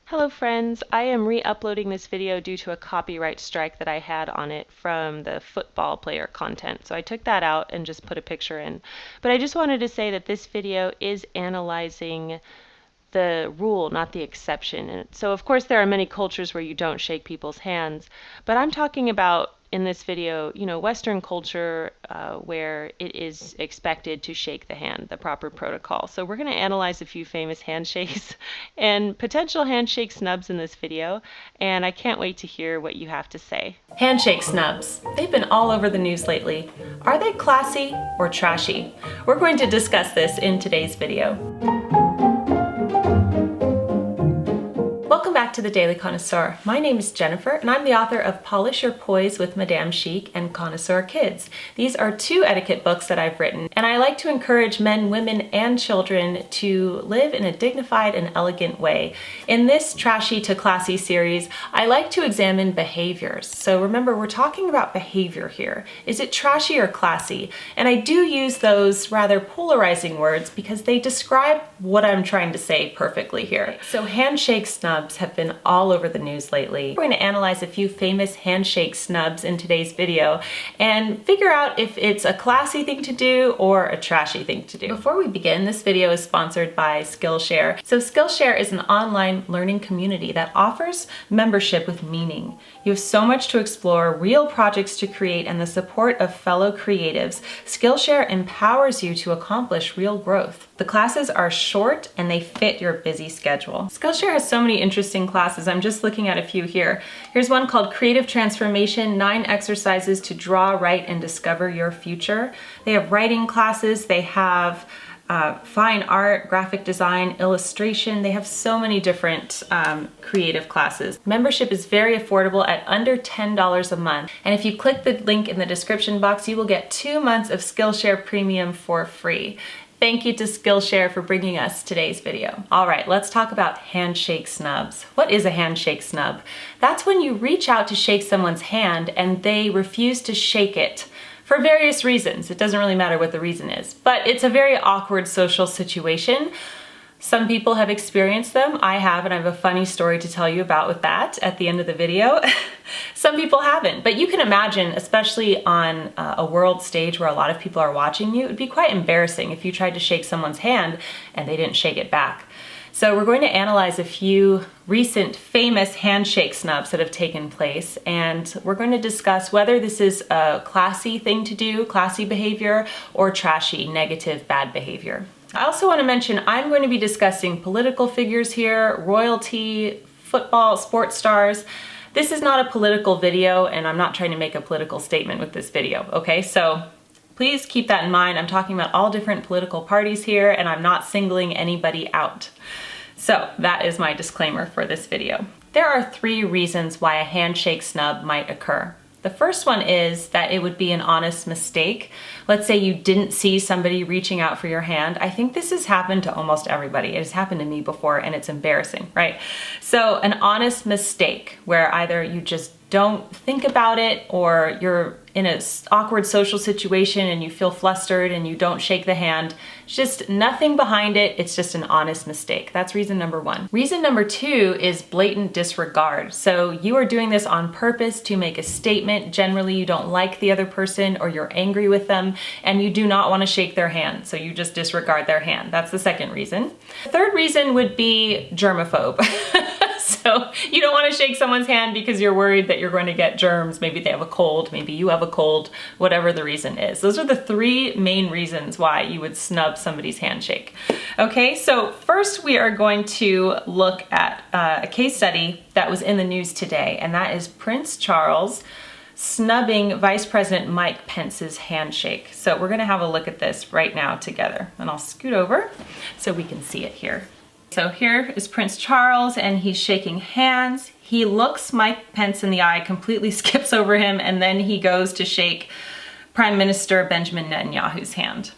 Hello friends, I am re-uploading this video due to a copyright strike that I had on it from the football player content. So I took that out and just put a picture in. But I just wanted to say that this video is analyzing the rule, not the exception. And so of course there are many cultures where you don't shake people's hands, but I'm talking about in this video, Western culture where it is expected to shake the hand, the proper protocol. So we're going to analyze a few famous handshakes and potential handshake snubs in this video, and I can't wait to hear what you have to say. Handshake snubs. They've been all over the news lately. Are they classy or trashy? We're going to discuss this in today's video. Welcome back to the Daily Connoisseur. My name is Jennifer and I'm the author of Polish Your Poise with Madame Chic and Connoisseur Kids. These are two etiquette books that I've written, and I like to encourage men, women, and children to live in a dignified and elegant way. In this Trashy to Classy series, I like to examine behaviors. So remember, we're talking about behavior here. Is it trashy or classy? And I do use those rather polarizing words because they describe what I'm trying to say perfectly here. So handshake snubs have been all over the news lately. We're going to analyze a few famous handshake snubs in today's video and figure out if it's a classy thing to do or a trashy thing to do. Before we begin, this video is sponsored by Skillshare. So Skillshare is an online learning community that offers membership with meaning. You have so much to explore, real projects to create, and the support of fellow creatives. Skillshare empowers you to accomplish real growth. The classes are short and they fit your busy schedule. Skillshare has so many interesting classes. I'm just looking at a few here. Here's one called Creative Transformation, 9 exercises to draw, write, and discover your future. They have writing classes, they have fine art, graphic design, illustration. They have so many different creative classes. Membership is very affordable at under $10 a month. And if you click the link in the description box, you will get 2 months of Skillshare Premium for free. Thank you to Skillshare for bringing us today's video. All right, let's talk about handshake snubs. What is a handshake snub? That's when you reach out to shake someone's hand and they refuse to shake it for various reasons. It doesn't really matter what the reason is, but it's a very awkward social situation. Some people have experienced them. I have, and I have a funny story to tell you about with that at the end of the video. Some people haven't, but you can imagine, especially on a world stage where a lot of people are watching you, it would be quite embarrassing if you tried to shake someone's hand and they didn't shake it back. So we're going to analyze a few recent famous handshake snubs that have taken place, and we're going to discuss whether this is a classy thing to do, classy behavior, or trashy, negative, bad behavior. I also want to mention I'm going to be discussing political figures here, royalty, football, sports stars. This is not a political video, and I'm not trying to make a political statement with this video, okay? So please keep that in mind. I'm talking about all different political parties here, and I'm not singling anybody out. So that is my disclaimer for this video. There are 3 reasons why a handshake snub might occur. The first one is that it would be an honest mistake. Let's say you didn't see somebody reaching out for your hand. I think this has happened to almost everybody. It has happened to me before and it's embarrassing, right? So an honest mistake where either you just don't think about it or you're in an awkward social situation and you feel flustered and you don't shake the hand. It's just nothing behind it. It's just an honest mistake. That's reason number 1. Reason number 2 is blatant disregard. So you are doing this on purpose to make a statement. Generally, you don't like the other person or you're angry with them and you do not want to shake their hand. So you just disregard their hand. That's the second reason. The third reason would be germaphobe. So you don't want to shake someone's hand because you're worried that you're going to get germs. Maybe they have a cold, maybe you have a cold, whatever the reason is. Those are the 3 main reasons why you would snub somebody's handshake. Okay, so first we are going to look at a case study that was in the news today, and that is Prince Charles snubbing Vice President Mike Pence's handshake. So we're going to have a look at this right now together, and I'll scoot over so we can see it here. So here is Prince Charles and he's shaking hands. He looks Mike Pence in the eye, completely skips over him, and then he goes to shake Prime Minister Benjamin Netanyahu's hand.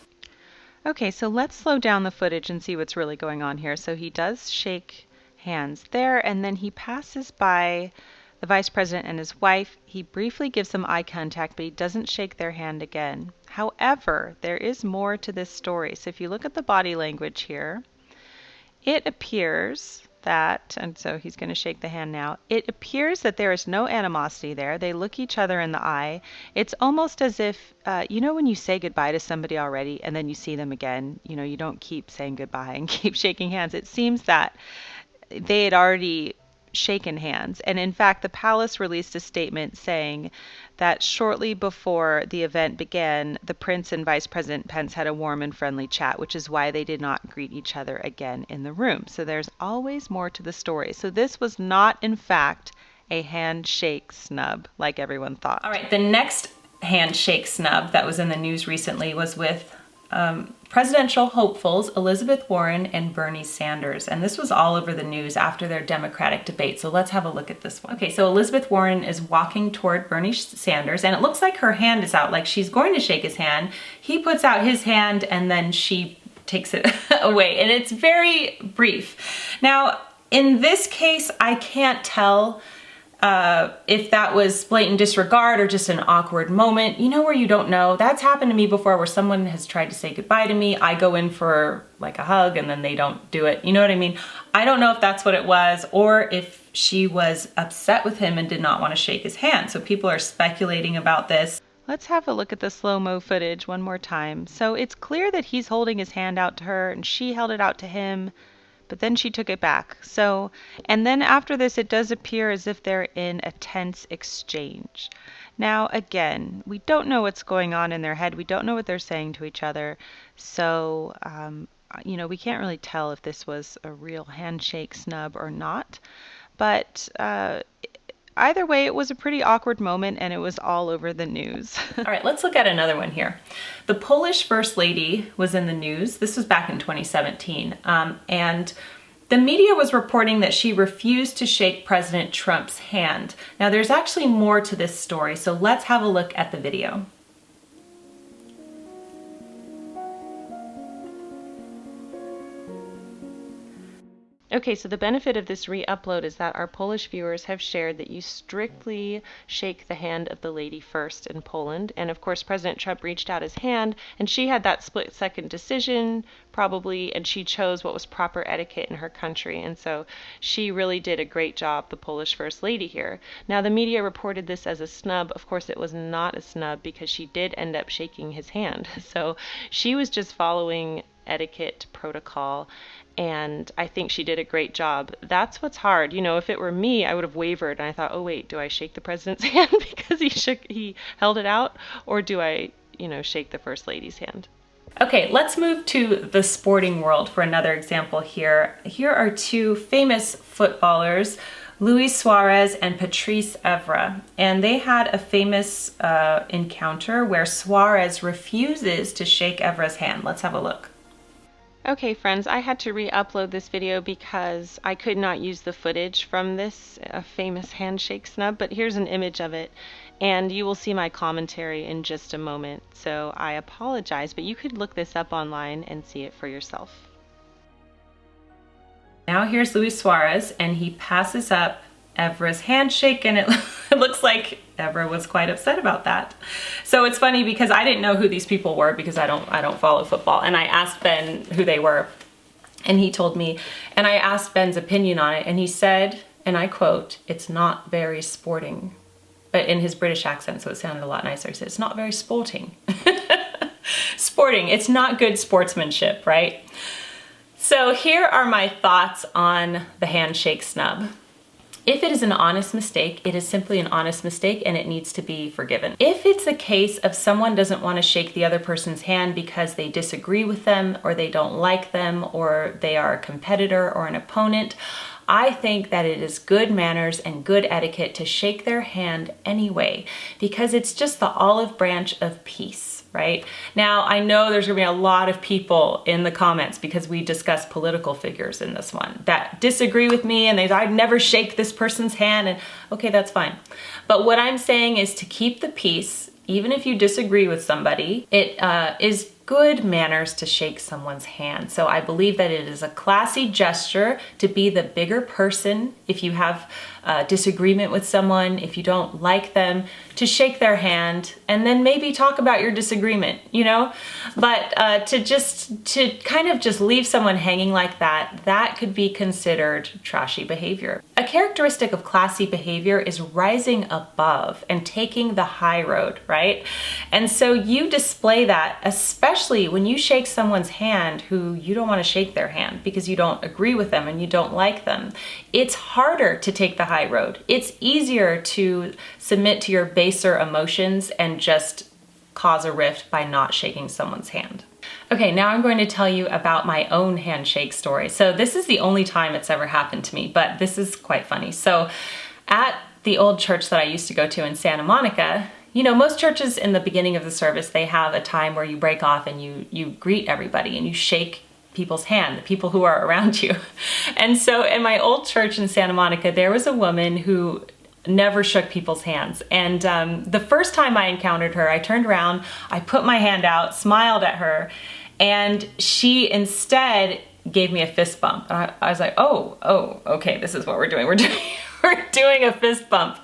Okay, so let's slow down the footage and see what's really going on here. So he does shake hands there, and then he passes by the vice president and his wife. He briefly gives them eye contact, but he doesn't shake their hand again. However, there is more to this story. So if you look at the body language here, it appears that, and so he's going to shake the hand now. It appears that there is no animosity there. They look each other in the eye. It's almost as if, you know, when you say goodbye to somebody already and then you see them again, you know, you don't keep saying goodbye and keep shaking hands. It seems that they had already shaken hands. And in fact, the palace released a statement saying that shortly before the event began, the Prince and Vice President Pence had a warm and friendly chat, which is why they did not greet each other again in the room. So there's always more to the story. So this was not, in fact, a handshake snub like everyone thought. All right, the next handshake snub that was in the news recently was with presidential hopefuls Elizabeth Warren and Bernie Sanders. And this was all over the news after their Democratic debate. So let's have a look at this one. Okay, so Elizabeth Warren is walking toward Bernie Sanders, and it looks like her hand is out, like she's going to shake his hand. He puts out his hand and then she takes it away, and it's very brief. Now, in this case, I can't tell if that was blatant disregard or just an awkward moment. You know, where you don't know. That's happened to me before, where someone has tried to say goodbye to me. I go in for like a hug and then they don't do it. You know what I mean? I don't know if that's what it was, or if she was upset with him and did not want to shake his hand. So people are speculating about this. Let's have a look at the slow-mo footage one more time. So it's clear that he's holding his hand out to her and she held it out to him, but then she took it back. So, and then after this, it does appear as if they're in a tense exchange. Now, again, we don't know what's going on in their head. We don't know what they're saying to each other. So, you know, we can't really tell if this was a real handshake snub or not. But either way, it was a pretty awkward moment and it was all over the news. All right, let's look at another one here. The Polish First Lady was in the news. This was back in 2017. And the media was reporting that she refused to shake President Trump's hand. Now, there's actually more to this story, so let's have a look at the video. Okay, so the benefit of this re-upload is that our Polish viewers have shared that you strictly shake the hand of the lady first in Poland. And of course, President Trump reached out his hand and she had that split-second decision probably, and she chose what was proper etiquette in her country. And so she really did a great job, the Polish First Lady here. Now, the media reported this as a snub. Of course, it was not a snub because she did end up shaking his hand. So she was just following etiquette protocol, and I think she did a great job. That's what's hard. You know, if it were me, I would have wavered and I thought, oh wait, do I shake the president's hand because he held it out, or do I, you know, shake the first lady's hand? Okay, let's move to the sporting world for another example here. Here are two famous footballers, Luis Suarez and Patrice Evra, and they had a famous encounter where Suarez refuses to shake Evra's hand. Let's have a look. Okay friends, I had to re-upload this video because I could not use the footage from this famous handshake snub, but here's an image of it, and you will see my commentary in just a moment, so I apologize, but you could look this up online and see it for yourself. Now here's Luis Suarez, and he passes up Evra's handshake, and it looks like Evra was quite upset about that. So it's funny because I didn't know who these people were because I don't follow football, and I asked Ben who they were, and he told me, and I asked Ben's opinion on it, and he said, and I quote, "It's not very sporting," but in his British accent, so it sounded a lot nicer. He said, "It's not very sporting." Sporting, it's not good sportsmanship, right? So here are my thoughts on the handshake snub. If it is an honest mistake, it is simply an honest mistake and it needs to be forgiven. If it's a case of someone doesn't want to shake the other person's hand because they disagree with them, or they don't like them, or they are a competitor or an opponent, I think that it is good manners and good etiquette to shake their hand anyway, because it's just the olive branch of peace, right? Now, I know there's gonna be a lot of people in the comments, because we discuss political figures in this one, that disagree with me and I'd never shake this person's hand, and okay, that's fine. But what I'm saying is to keep the peace, even if you disagree with somebody. It is good manners to shake someone's hand. So I believe that it is a classy gesture to be the bigger person if you have a disagreement with someone, if you don't like them, to shake their hand and then maybe talk about your disagreement, you know? But to kind of just leave someone hanging like that, that could be considered trashy behavior. A characteristic of classy behavior is rising above and taking the high road, right? And so you display that, especially when you shake someone's hand who you don't want to shake their hand because you don't agree with them and you don't like them. It's harder to take the high road. It's easier to submit to your baser emotions and just cause a rift by not shaking someone's hand. Okay, now I'm going to tell you about my own handshake story. So this is the only time it's ever happened to me, but this is quite funny. So at the old church that I used to go to in Santa Monica, you know, most churches in the beginning of the service, they have a time where you break off and you greet everybody and you shake people's hand, the people who are around you. And so in my old church in Santa Monica, there was a woman who never shook people's hands. And the first time I encountered her, I turned around, I put my hand out, smiled at her, and she instead gave me a fist bump. And I was like, oh, okay, this is what we're doing. We're doing a fist bump.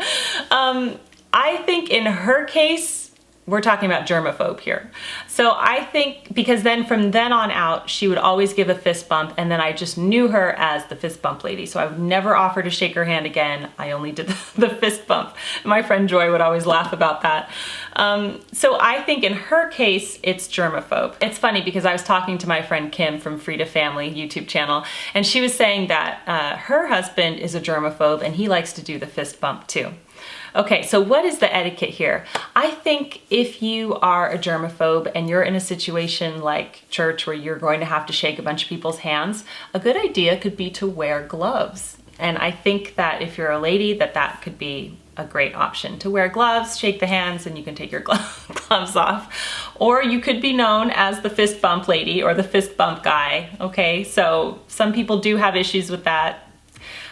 I think in her case, we're talking about germaphobe here. So I think, because then from then on out, she would always give a fist bump, and then I just knew her as the fist bump lady. So I would never offer to shake her hand again. I only did the fist bump. My friend Joy would always laugh about that. So I think in her case, it's germaphobe. It's funny because I was talking to my friend Kim from Free to Family YouTube channel, and she was saying that her husband is a germaphobe and he likes to do the fist bump too. Okay, so what is the etiquette here? I think if you are a germaphobe and you're in a situation like church where you're going to have to shake a bunch of people's hands, a good idea could be to wear gloves. And I think that if you're a lady, that could be a great option to wear gloves, shake the hands, and you can take your gloves off. Or you could be known as the fist bump lady or the fist bump guy, okay? So some people do have issues with that.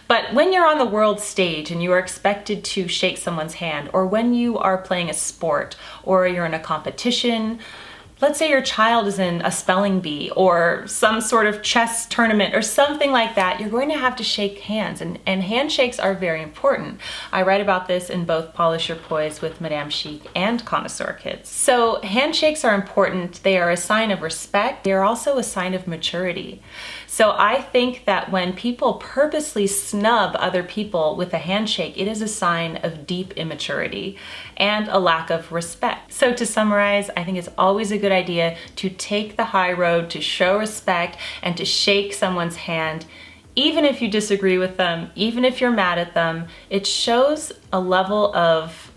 But when you're on the world stage and you are expected to shake someone's hand, or when you are playing a sport, or you're in a competition, let's say your child is in a spelling bee or some sort of chess tournament or something like that, you're going to have to shake hands, and handshakes are very important. I write about this in both Polish Your Poise with Madame Chic and Connoisseur Kids. So handshakes are important. They are a sign of respect. They are also a sign of maturity. So I think that when people purposely snub other people with a handshake, it is a sign of deep immaturity and a lack of respect. So to summarize, I think it's always a good idea to take the high road, to show respect, and to shake someone's hand, even if you disagree with them, even if you're mad at them. It shows a level of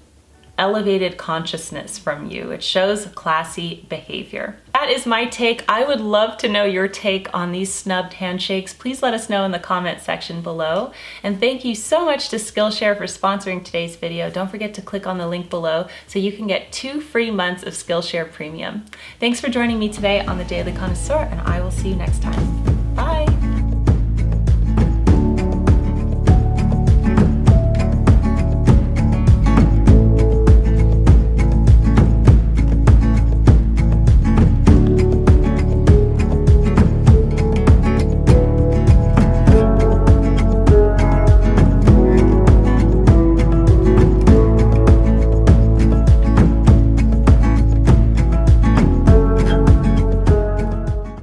elevated consciousness from you. It shows classy behavior. That is my take. I would love to know your take on these snubbed handshakes. Please let us know in the comment section below. And thank you so much to Skillshare for sponsoring today's video. Don't forget to click on the link below so you can get 2 free months of Skillshare Premium. Thanks for joining me today on the Daily Connoisseur, and I will see you next time.